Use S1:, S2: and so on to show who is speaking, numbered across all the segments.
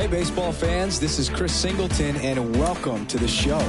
S1: Hey, baseball fans, this is Chris Singleton, and welcome to the show.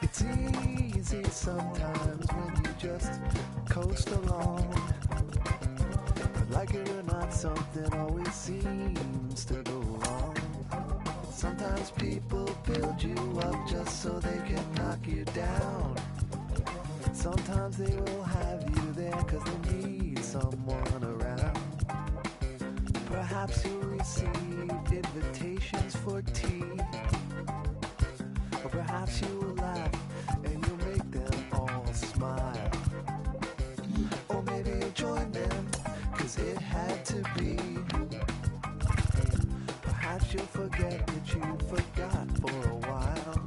S2: It's easy sometimes when you just coast along. But like it or not, something always seems to go wrong. Sometimes people build you up just so they can knock you down. Sometimes they will have you there cause they need someone around. Perhaps you'll receive invitations for tea. Or perhaps you will laugh and you'll make them all smile. Or maybe you'll join them, cause it had to be. Perhaps you'll forget that you forgot for a while.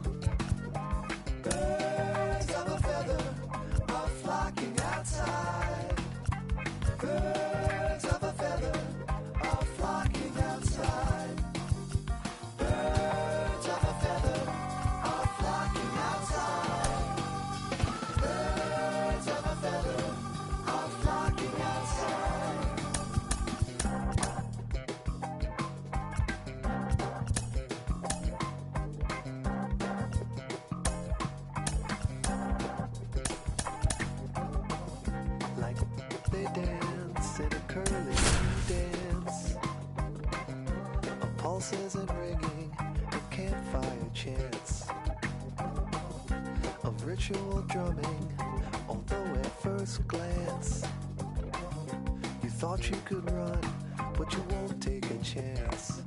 S2: Birds of a feather are flocking outside. Birds of a feather are flocking outside. Birds of a feather are flocking outside. Birds of a feather are flocking outside. Like they dance in a curly dance. A pulses and ringing, a campfire chants of ritual drumming, although at first glance you thought you could run, but you won't take a chance.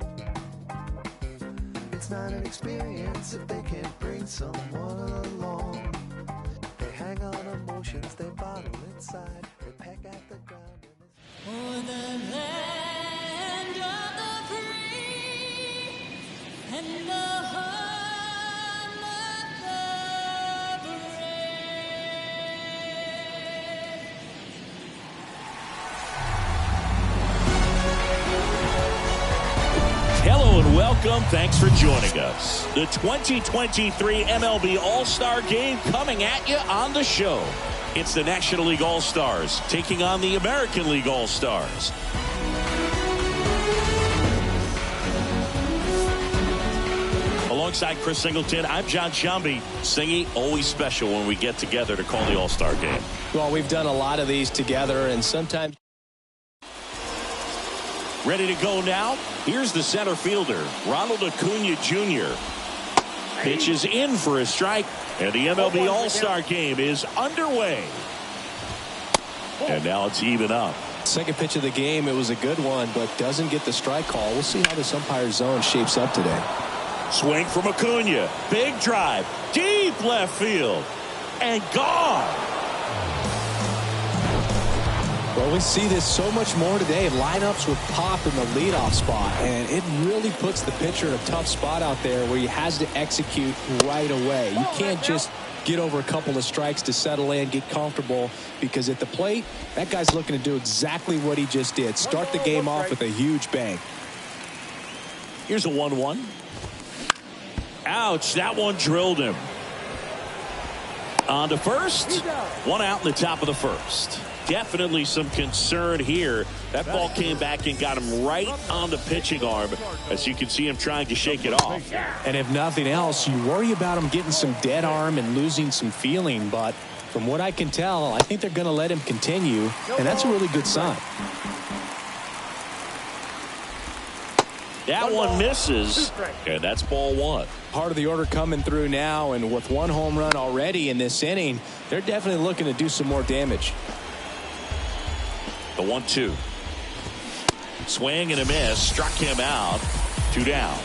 S2: It's not an experience if they can't bring someone along. They hang on emotions, they bottle inside, they peck at the ground.
S3: For the land of the free and the home of the brave.
S4: Hello and welcome. Thanks for joining us. The 2023 MLB All-Star Game coming at you on the show. It's the National League All-Stars taking on the American League All-Stars. Alongside Chris Singleton, I'm John Shambi. Singy, always special when we get together to call the All-Star Game.
S1: Well, we've done a lot of these together, and sometimes...
S4: Ready to go now? Here's the center fielder, Ronald Acuna Jr. Pitches in for a strike, and the MLB All-Star Game is underway. And now it's even up.
S1: Second pitch of the game, it was a good one, but doesn't get the strike call. We'll see how this umpire zone shapes up today.
S4: Swing from Acuna. Big drive. Deep left field. And gone.
S1: Well, we see this so much more today. Lineups with pop in the leadoff spot, and it really puts the pitcher in a tough spot out there where he has to execute right away. You can't just get over a couple of strikes to settle in, get comfortable, because at the plate, that guy's looking to do exactly what he just did. Start the game off with a huge bang.
S4: Here's a 1-1. Ouch, that one drilled him. On to first. One out in the top of the first. Definitely some concern here. That ball came back and got him right on the pitching arm, as you can see him trying to shake it off.
S1: And if nothing else, you worry about him getting some dead arm and losing some feeling. But from what I can tell, I think they're going to let him continue, and that's a really good sign.
S4: That one misses, and that's ball one.
S1: Part of the order coming through now, and with one home run already in this inning, they're definitely looking to do some more damage.
S4: The 1-2. Swing and a miss. Struck him out. 2 down.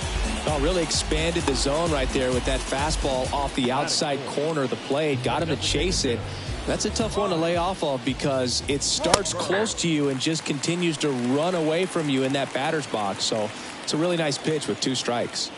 S1: Oh, really expanded the zone right there with that fastball off the outside corner of the plate. Got him to chase it. That's a tough one to lay off of because it starts close to you and just continues to run away from you in that batter's box. So it's a really nice pitch with 2 strikes.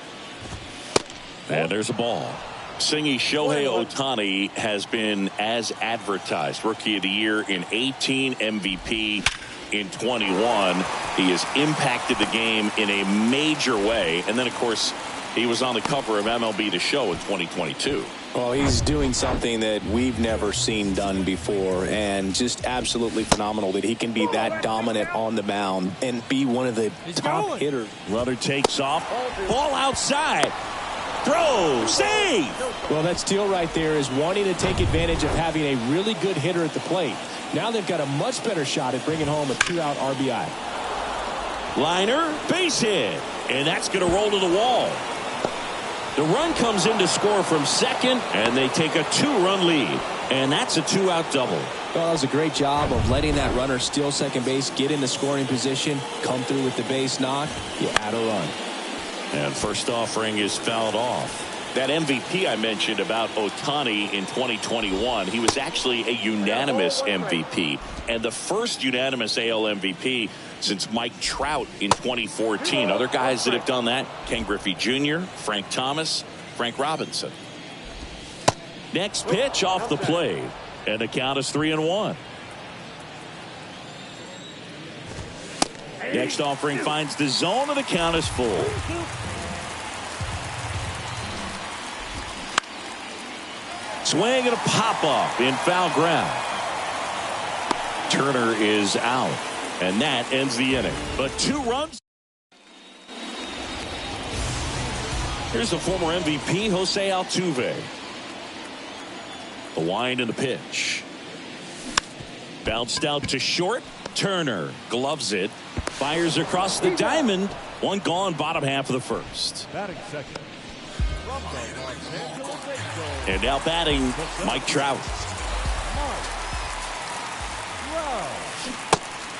S4: And there's a ball. Singy Shohei Ohtani has been as advertised. Rookie of the Year in 18, MVP in 21. He has impacted the game in a major way. And then, of course, he was on the cover of MLB The Show in 2022.
S1: Well, he's doing something that we've never seen done before, and just absolutely phenomenal that he can be that dominant on the mound and be one of the top hitters.
S4: Runner takes off. Ball outside. Throw. Save.
S1: Well, that steal right there is wanting to take advantage of having a really good hitter at the plate. Now they've got a much better shot at bringing home a 2-out RBI.
S4: Liner, base hit. And that's going to roll to the wall. The run comes in to score from second, and they take a 2-run lead. And that's a 2-out double.
S1: Well, that was a great job of letting that runner steal second base, get in the scoring position, come through with the base knock. You add a run.
S4: And first offering is fouled off. That MVP I mentioned about Ohtani in 2021, he was actually a unanimous MVP. And the first unanimous AL MVP since Mike Trout in 2014. Other guys that have done that, Ken Griffey Jr., Frank Thomas, Frank Robinson. Next pitch off the plate. And the count is 3-1. Next offering finds the zone, and the count is full. Swing and a pop-up in foul ground. Turner is out, and that ends the inning. But 2 runs. Here's the former MVP, Jose Altuve. The wind and the pitch. Bounced out to short. Turner gloves it. Fires across the diamond. 1 gone, bottom half of the first.
S5: Batting second.
S4: And now batting, Mike Trout.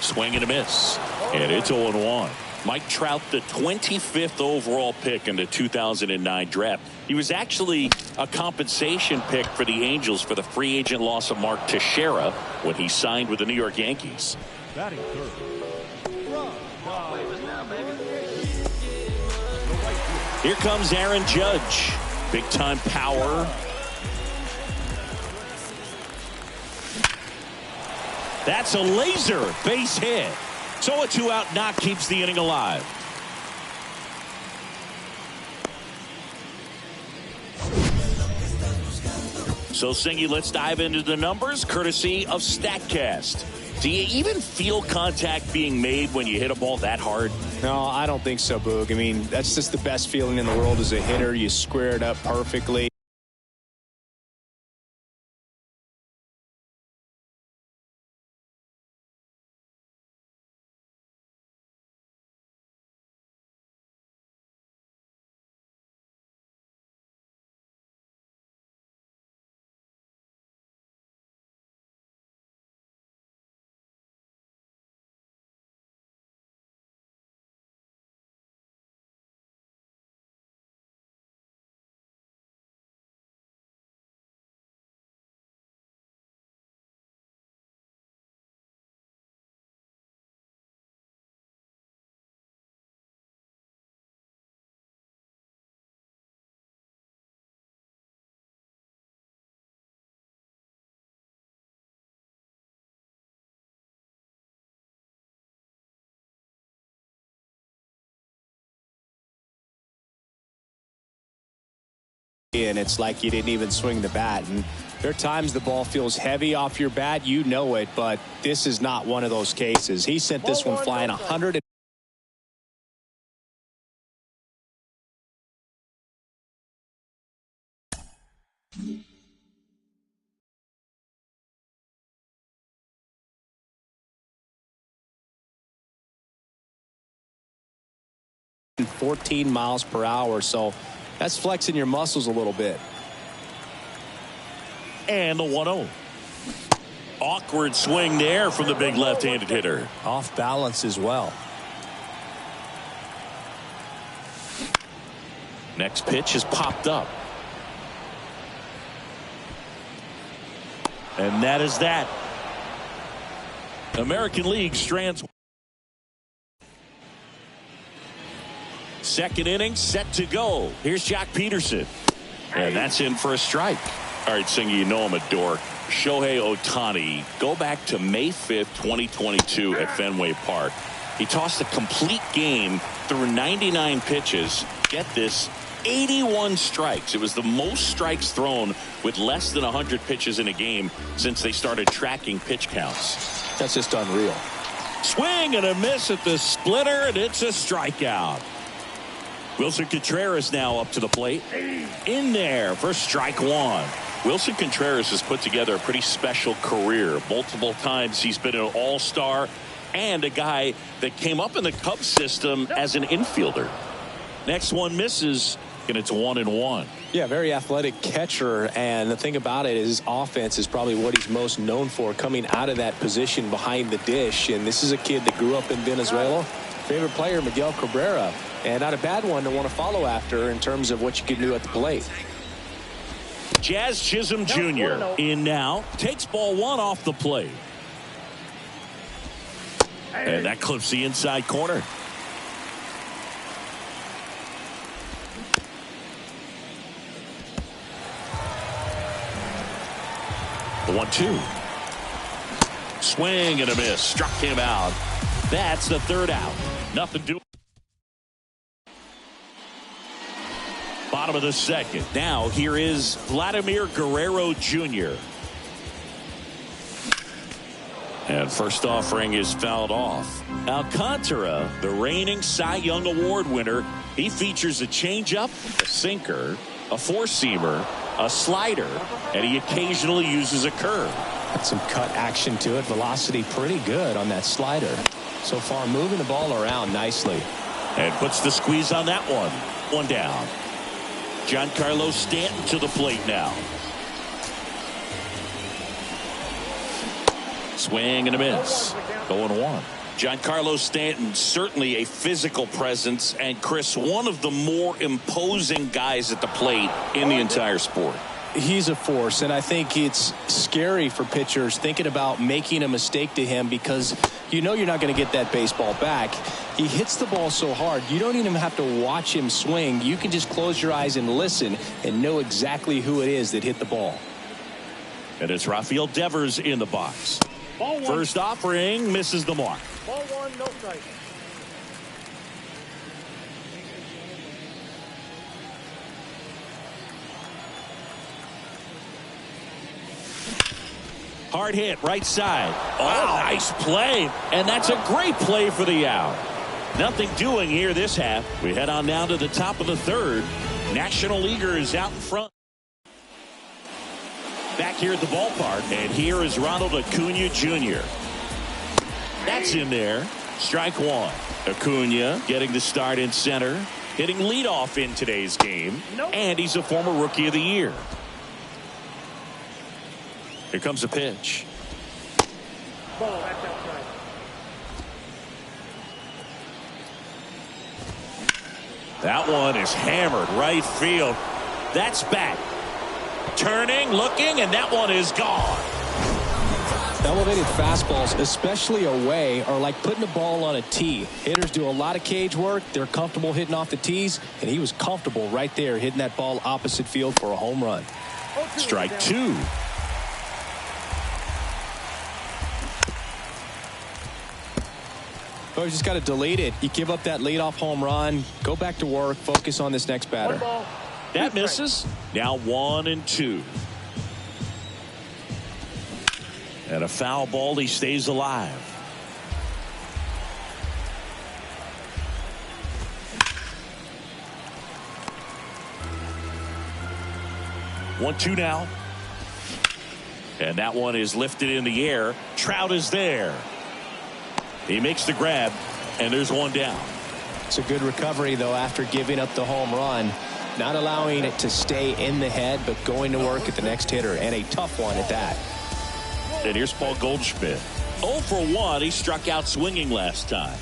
S4: Swing and a miss. And it's 0-1. Mike Trout, the 25th overall pick in the 2009 draft. He was actually a compensation pick for the Angels for the free agent loss of Mark Teixeira when he signed with the New York Yankees.
S5: Batting third.
S4: Here comes Aaron Judge. Big time power. That's a laser base hit. So a 2-out knock keeps the inning alive. So, Singy, let's dive into the numbers courtesy of StatCast. Do you even feel contact being made when you hit a ball that hard?
S1: No, I don't think so, Boog. I mean, that's just the best feeling in the world as a hitter. You square it up perfectly. And it's like you didn't even swing the bat. And there are times the ball feels heavy off your bat. You know it, but this is not one of those cases. He sent this one flying 100. 14 miles per hour. So that's flexing your muscles a little bit.
S4: And the 1-0. Awkward swing there from the big left-handed hitter.
S1: Off balance as well.
S4: Next pitch is popped up. And that is that. American League strands. Second inning set to go. Here's Jock Peterson. And that's in for a strike. All right, Singer, you know I'm a dork. Shohei Ohtani, go back to May 5th, 2022 at Fenway Park. He tossed a complete game through 99 pitches. Get this, 81 strikes. It was the most strikes thrown with less than 100 pitches in a game since they started tracking pitch counts.
S1: That's just unreal.
S4: Swing and a miss at the splitter, and it's a strikeout. Wilson Contreras now up to the plate. In there for strike one. Wilson Contreras has put together a pretty special career. Multiple times he's been an all-star and a guy that came up in the Cubs system as an infielder. Next one misses, and it's 1-1.
S1: Yeah, very athletic catcher, and the thing about it is his offense is probably what he's most known for, coming out of that position behind the dish. And this is a kid that grew up in Venezuela. Favorite player, Miguel Cabrera, and not a bad one to want to follow after in terms of what you can do at the plate.
S4: Jazz Chisholm Jr. in now, takes ball one off the plate. And that clips the inside corner. The 1-2. Swing and a miss. Struck him out. That's the third out. Nothing doing. Bottom of the second. Now here is Vladimir Guerrero Jr. And first offering is fouled off. Alcantara, the reigning Cy Young Award winner, he features a changeup, a sinker, a four-seamer, a slider, and he occasionally uses a curve.
S1: Got some cut action to it. Velocity pretty good on that slider. So far moving the ball around nicely.
S4: And puts the squeeze on that one. One down. Giancarlo Stanton to the plate now. Swing and a miss. 0-1. Giancarlo Stanton, certainly a physical presence, and Chris, one of the more imposing guys at the plate in the entire sport.
S1: He's a force, and I think it's scary for pitchers thinking about making a mistake to him because you know you're not going to get that baseball back. He hits the ball so hard, you don't even have to watch him swing. You can just close your eyes and listen and know exactly who it is that hit the ball.
S4: And it's Rafael Devers in the box. First offering misses the mark.
S5: Ball one, no strike.
S4: Hard hit, right side. Oh, nice play. And that's a great play for the out. Nothing doing here this half. We head on down to the top of the third. National Leaguer is out in front. Back here at the ballpark. And here is Ronald Acuna Jr. That's in there. Strike one. Acuna getting the start in center. Hitting leadoff in today's game. And he's a former Rookie of the Year. Here comes a pitch.
S5: Ball, that's outside.
S4: That one is hammered right field. That's back. Turning, looking, and that one is gone.
S1: Elevated fastballs, especially away, are like putting a ball on a tee. Hitters do a lot of cage work. They're comfortable hitting off the tees, and he was comfortable right there hitting that ball opposite field for a home run.
S4: Strike two.
S1: Oh, you just got to delete it. You give up that leadoff home run, go back to work, focus on this next batter.
S4: That misses. Now 1-2. And a foul ball. He stays alive. One, two now. And that one is lifted in the air. Trout is there. He makes the grab, and there's one down.
S1: It's a good recovery, though, after giving up the home run. Not allowing it to stay in the head, but going to work at the next hitter, and a tough one at that.
S4: And here's Paul Goldschmidt. 0 for 1. He struck out swinging last time.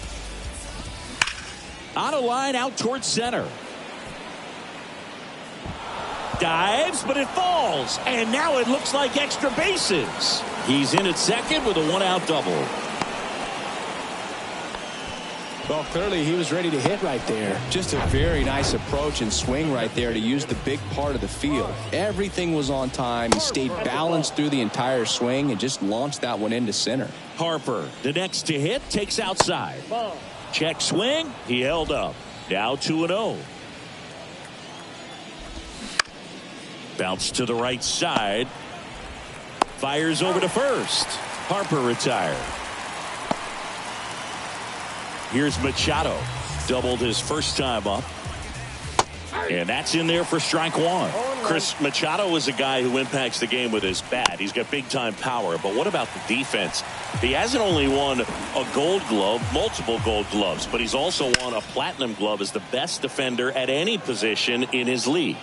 S4: On a line out towards center. dives, but it falls. And now it looks like extra bases. He's in at second with a one-out double.
S1: Well, clearly he was ready to hit right there. Just a very nice approach and swing right there to use the big part of the field. Everything was on time. He stayed balanced through the entire swing and just launched that one into center.
S4: Harper, the next to hit, takes outside. Check swing. He held up. Now 2-0. Bounce to the right side. Fires over to first. Harper retired. Here's Machado. Doubled his first time up. And that's in there for strike one. Chris, Machado is a guy who impacts the game with his bat. He's got big-time power. But what about the defense? He hasn't only won a gold glove, multiple gold gloves, but he's also won a platinum glove as the best defender at any position in his league.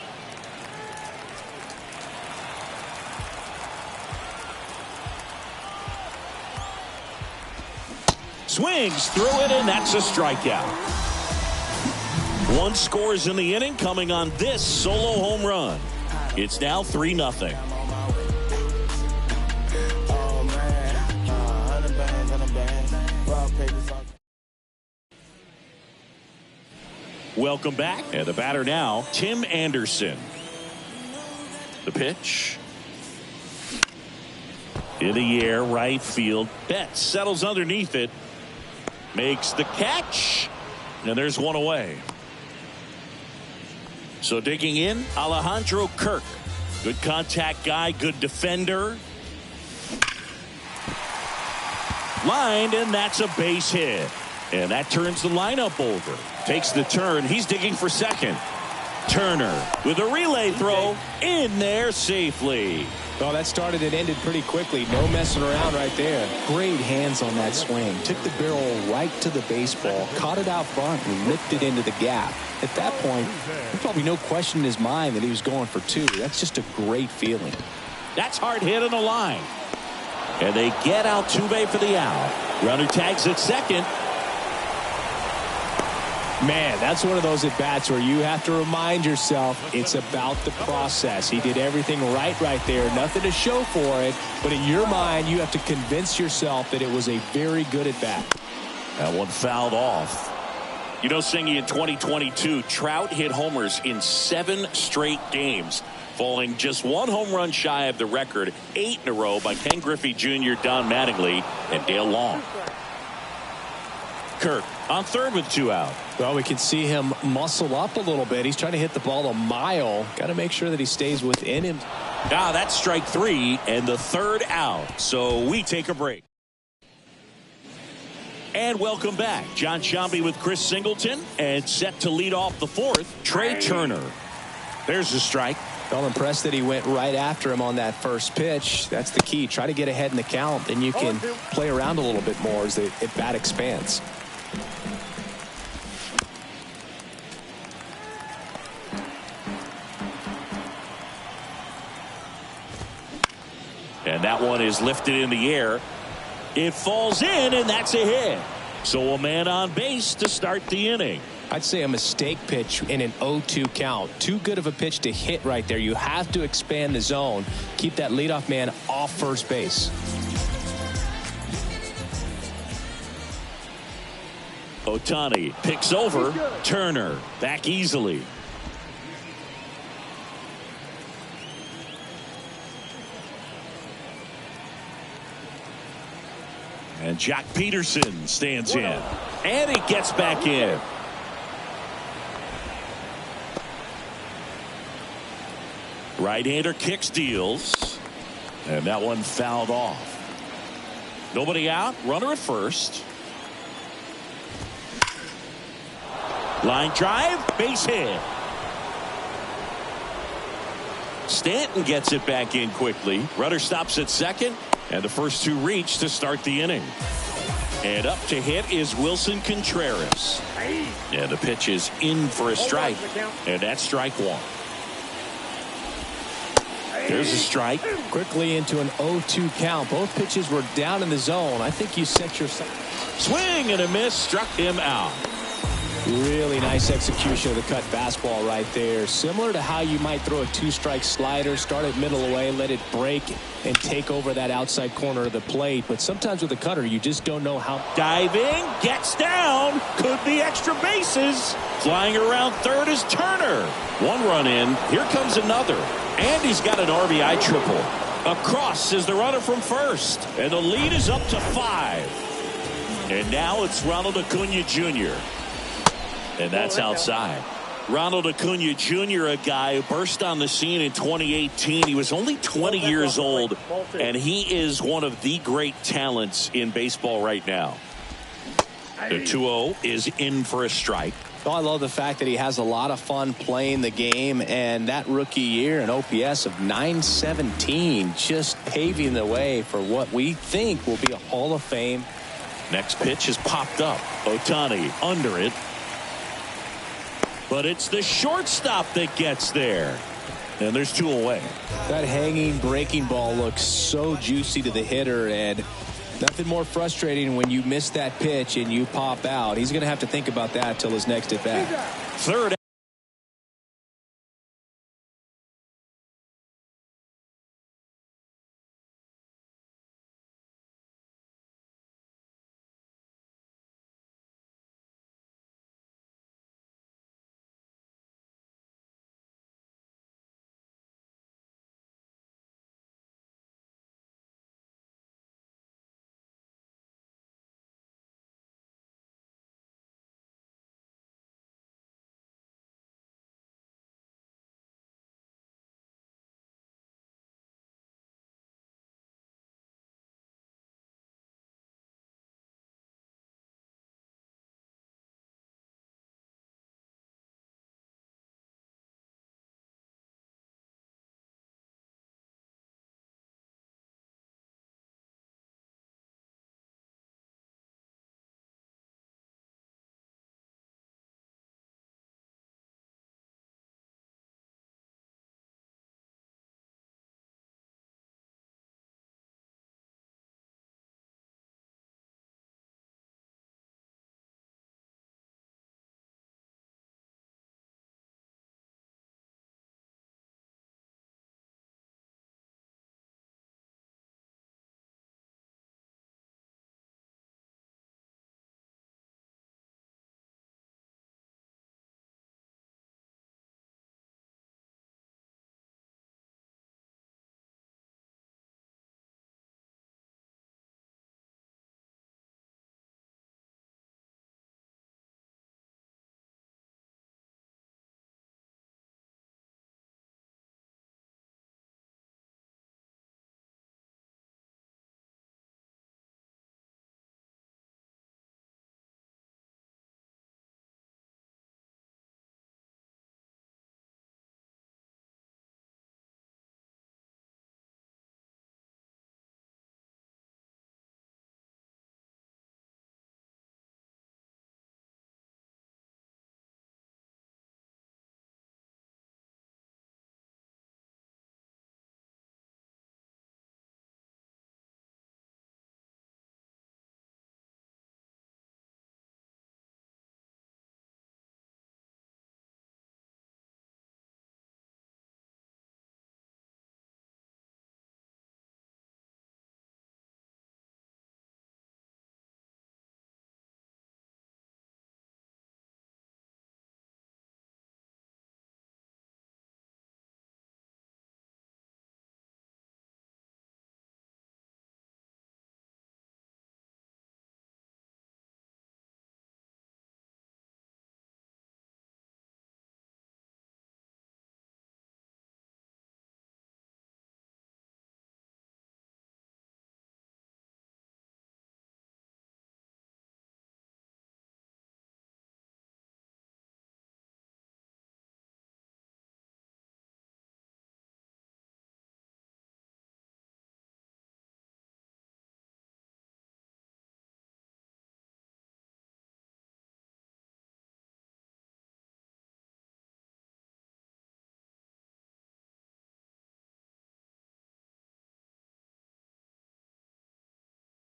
S4: Swings through it, and that's a strikeout. One scores in the inning, coming on this solo home run. It's now 3-0. Welcome back, and the batter now, Tim Anderson. The pitch. In the air, right field. Betts settles underneath it. Makes the catch. And there's one away. So digging in, Alejandro Kirk. Good contact guy, good defender. Lined, and that's a base hit. And that turns the lineup over. Takes the turn. He's digging for second. Turner with a relay throw in there safely.
S1: Well, that started and ended pretty quickly. No messing around right there. Great hands on that swing. Took the barrel right to the baseball, caught it out front, and ripped it into the gap. At that point, there's probably no question in his mind that he was going for two. That's just a great feeling.
S4: That's hard hit on the line. And they get Altuve for the out. Runner tags at second.
S1: Man, that's one of those at-bats where you have to remind yourself it's about the process. He did everything right there. Nothing to show for it. But in your mind, you have to convince yourself that it was a very good at-bat.
S4: That one fouled off. You know, Singy, in 2022, Trout hit homers in 7 straight games, falling just 1 home run shy of the record, 8 in a row by Ken Griffey Jr., Don Mattingly, and Dale Long. Kirk on third with 2 out.
S1: Well, we can see him muscle up a little bit. He's trying to hit the ball a mile. Got to make sure that he stays within him.
S4: Now that's strike 3 and the 3rd out. So we take a break. And welcome back. John Sciambi with Chris Singleton, and set to lead off the 4th, Trey Turner. There's the strike.
S1: Well, impressed that he went right after him on that first pitch. That's the key. Try to get ahead in the count, then you can play around a little bit more as the at-bat expands.
S4: And that one is lifted in the air. It falls in, and that's a hit. So a man on base to start the inning.
S1: I'd say a mistake pitch in an 0-2 count. Too good of a pitch to hit right there. You have to expand the zone. Keep that leadoff man off first base.
S4: Ohtani picks over. Turner back easily. And Jack Peterson stands in. And he gets back in. Right-hander kicks, deals. And that one fouled off. Nobody out. Runner at first. Line drive. Base hit. Stanton gets it back in quickly. Runner stops at second. And the first 2 reach to start the inning. And up to hit is Wilson Contreras. And the pitch is in for a strike. And that's strike 1. There's a strike.
S1: Quickly into an 0-2 count. Both pitches were down in the zone. I think you set yourself.
S4: Swing and a miss, struck him out.
S1: Really nice execution of the cut fastball right there. Similar to how you might throw a two-strike slider, start it middle away, let it break, and take over that outside corner of the plate. But sometimes with a cutter, you just don't know how.
S4: Diving, gets down, could be extra bases. Flying around third is Turner. One run in, here comes another. And he's got an RBI triple. Across is the runner from first. And the lead is up to 5. And now it's Ronald Acuna Jr. And that's outside. Ronald Acuna Jr., a guy who burst on the scene in 2018. He was only 20 years old, and he is one of the great talents in baseball right now. The 2-0 is in for a strike.
S1: Oh, I love the fact that he has a lot of fun playing the game, and that rookie year, an OPS of 917, just paving the way for what we think will be a Hall of Fame.
S4: Next pitch is popped up. Ohtani under it. But it's the shortstop that gets there. And there's 2 away.
S1: That hanging breaking ball looks so juicy to the hitter, and nothing more frustrating when you miss that pitch and you pop out. He's going to have to think about that till his next at bat.
S4: Third.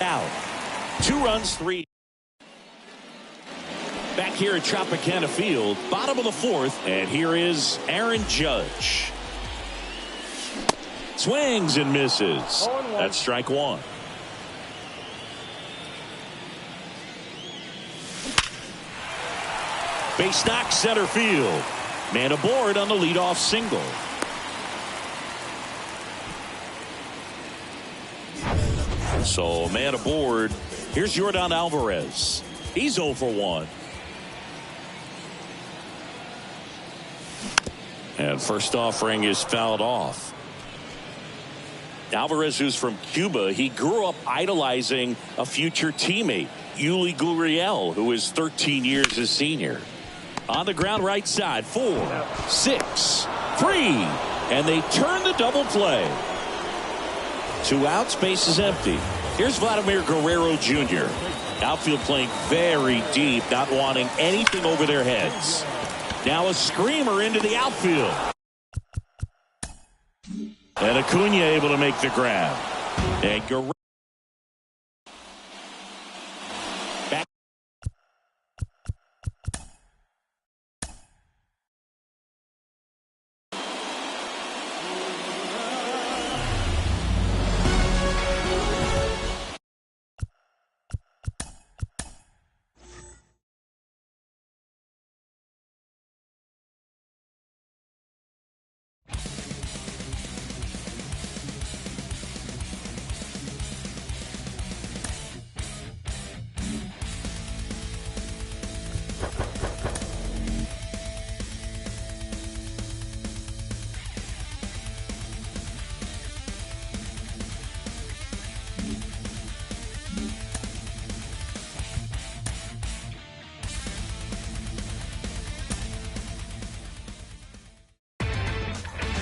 S4: Out. 2 runs, 3. Back here at Tropicana Field, bottom of the fourth, and here is Aaron Judge. Swings and misses. That's strike one. Base knock center field. Man aboard on the leadoff single. So man aboard. Here's Yordan Alvarez. He's 0 for 1. And first offering is fouled off. Alvarez, who's from Cuba, he grew up idolizing a future teammate, Yuli Gurriel, who is 13 years his senior. On the ground right side, 4, 6, 3, and they turn the double play. 2 outs, base is empty. Here's Vladimir Guerrero Jr. Outfield playing very deep, not wanting anything over their heads. Now a screamer into the outfield. And Acuna able to make the grab. And Guerrero. Back.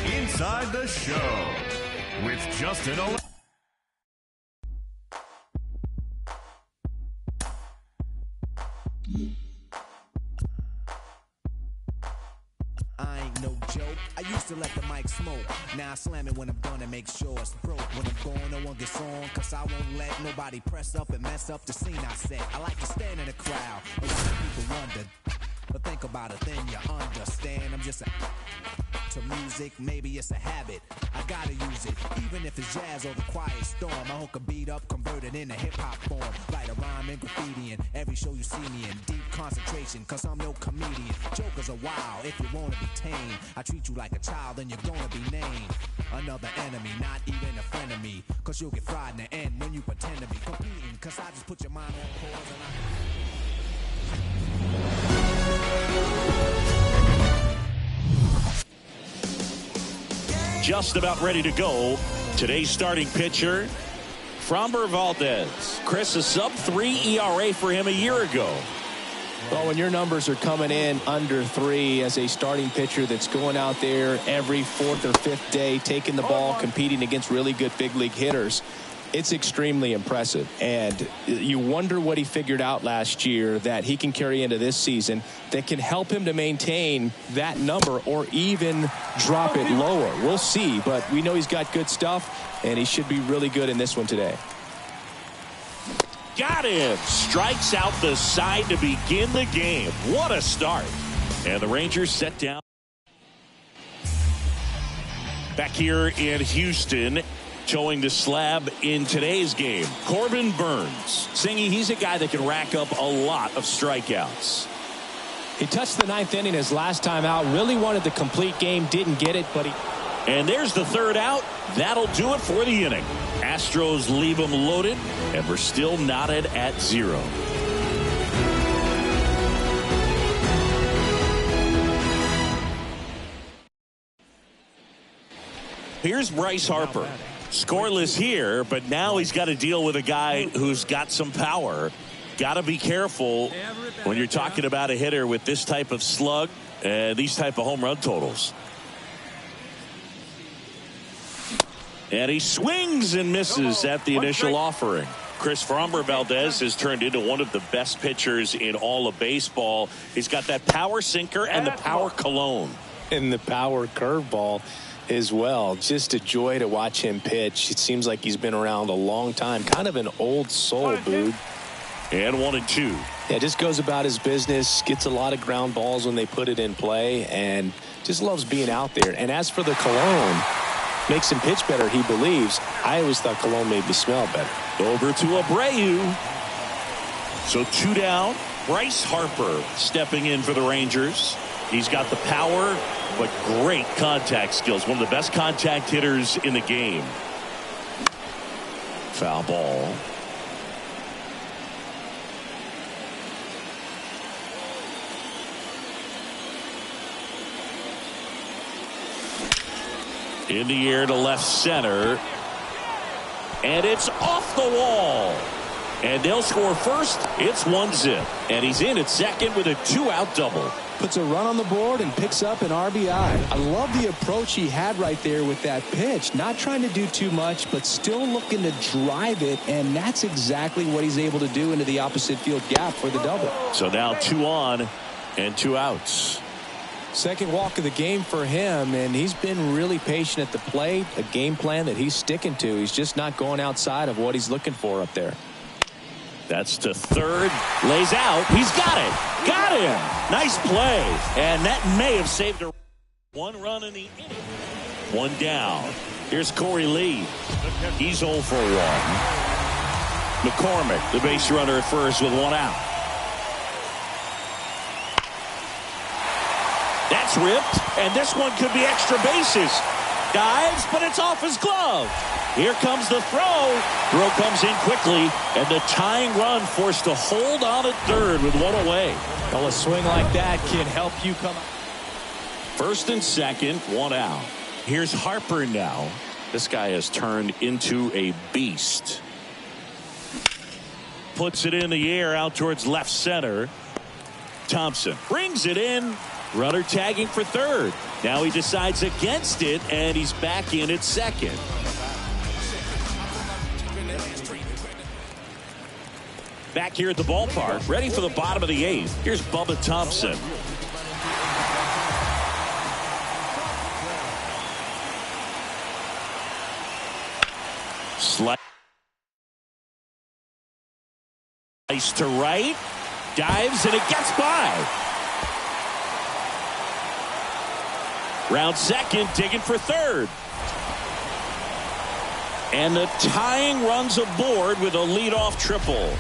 S6: Inside the Show with Justin O.
S7: I ain't no joke. I used to let the mic smoke. Now I slam it when I'm done and make sure it's broke. When I'm gone, no one gets on, cause I won't let nobody press up and mess up the scene I set. I like to stand in the crowd and watch people wonder. But think about it, then you understand. I'm just to music, maybe it's a habit. I gotta use it, even if it's jazz or the quiet storm. I hook a beat up, convert it into hip-hop form. Write a rhyme and graffiti in every show you see me in. Deep concentration, cause I'm no comedian. Jokers are wild, if you wanna be tame. I treat you like a child, then you're gonna be named another enemy, not even a friend of me. Cause you'll get fried in the end when you pretend to be competing. Cause I just put your mind on pause and
S4: Just about ready to go. Today's starting pitcher, Framber Valdez. Chris, a sub-3 ERA for him a year ago.
S1: Well, when your numbers are coming in under 3 as a starting pitcher that's going out there every 4th or 5th day, taking the ball, competing against really good big league hitters, it's extremely impressive. And you wonder what he figured out last year that he can carry into this season that can help him to maintain that number or even drop it lower. We'll see, but we know he's got good stuff, and he should be really good in this one today.
S4: Got him. Strikes out the side to begin the game. What a start. And the Rangers set down. Back here in Houston, showing the slab in today's game, Corbin Burns. Singy, he's a guy that can rack up a lot of strikeouts.
S1: He touched the 9th inning his last time out. Really wanted the complete game. Didn't get it, but he...
S4: And there's the 3rd out. That'll do it for the inning. Astros leave them loaded, and we're still knotted at 0. Here's Bryce Harper. Scoreless here, but now he's got to deal with a guy who's got some power. Got to be careful when you're talking about a hitter with this type of slug and these type of home run totals. And he swings and misses at the initial offering. Chris, Framber Valdez has turned into one of the best pitchers in all of baseball. He's got that power sinker and the power cologne.
S1: And the power curveball as well. Just a joy to watch him pitch. It seems like he's been around a long time. Kind of an old soul, Boog.
S4: And 1-2.
S1: Yeah, just goes about his business, gets a lot of ground balls when they put it in play, and just loves being out there. And as for the cologne, makes him pitch better, he believes. I always thought cologne made me smell better.
S4: Over to Abreu. So 2 down. Bryce Harper stepping in for the Rangers. He's got the power, but great contact skills. One of the best contact hitters in the game. Foul ball. In the air to left center. And it's off the wall. And they'll score first. It's 1-0. And he's in at second with a 2-out double.
S1: Puts a run on the board and picks up an RBI. I love the approach he had right there with that pitch. Not trying to do too much, but still looking to drive it. And that's exactly what he's able to do into the opposite field gap for the double.
S4: So now 2 on and 2 outs.
S1: Second walk of the game for him, and he's been really patient at the plate. A game plan that he's sticking to. He's just not going outside of what he's looking for up there.
S4: That's to third. Lays out. He's got it. Got him. Nice play. And that may have saved a 1 run in the inning. 1 down. Here's Corey Lee. He's 0 for 1. McCormick, the base runner at first with 1 out. That's ripped, and this one could be extra bases. Dives, but it's off his glove. Here comes the throw. Throw comes in quickly, and the tying run forced to hold on at third with 1 away.
S1: Well, a swing like that can help you come out.
S4: First and second, 1 out. Here's Harper now. This guy has turned into a beast. Puts it in the air out towards left center. Thompson brings it in. Runner tagging for third. Now he decides against it, and he's back in at second. Back here at the ballpark, ready for the bottom of the 8th. Here's Bubba Thompson. Slice to right. Dives, and it gets by. Round second, digging for third. And the tying runs aboard with a leadoff triple.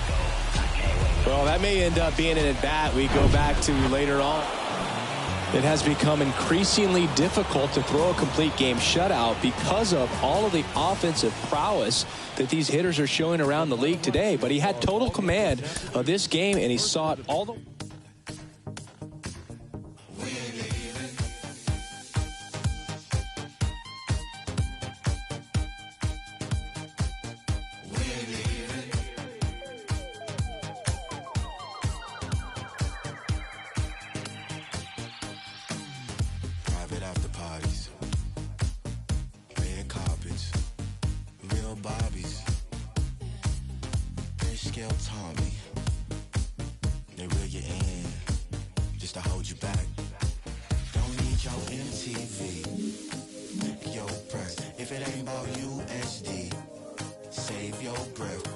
S1: Well, that may end up being an at-bat we go back to later on. It has become increasingly difficult to throw a complete game shutout because of all of the offensive prowess that these hitters are showing around the league today. But he had total command of this game, and he saw it all the
S2: Private after parties, red carpets, real Barbies, fish scale Tommy. They reel you in just to hold you back. Don't need your MTV, pick your press. If it ain't about USD, save your breath.